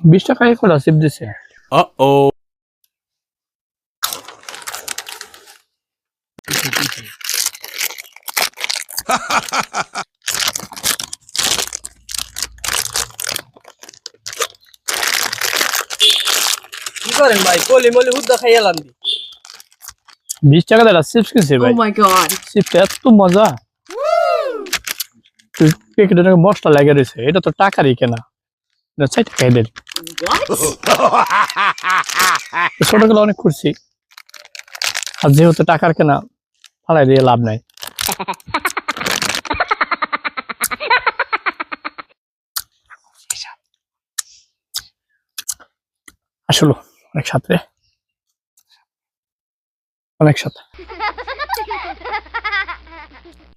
20 টাকায় কটা চিপ দিছে। কি করেন ভাই? কলি মলি হুদ্দা খাইয়া লাম দি। 20 টাকা দিয়ে চিপস কিনছে ভাই। Oh my god. চিপস এত মজা। প্যাকেটের মশলা লাগে রয়েছে, এটা তো টাকারই কেনা। 4 টাকায় দেন। What? ছোটগুলো অনেক খুশি, আর যেহেতু টাকার কেনা ফালাই দিয়ে লাভ নাই। আসলে অনেক সাথে, অনেক সাথে।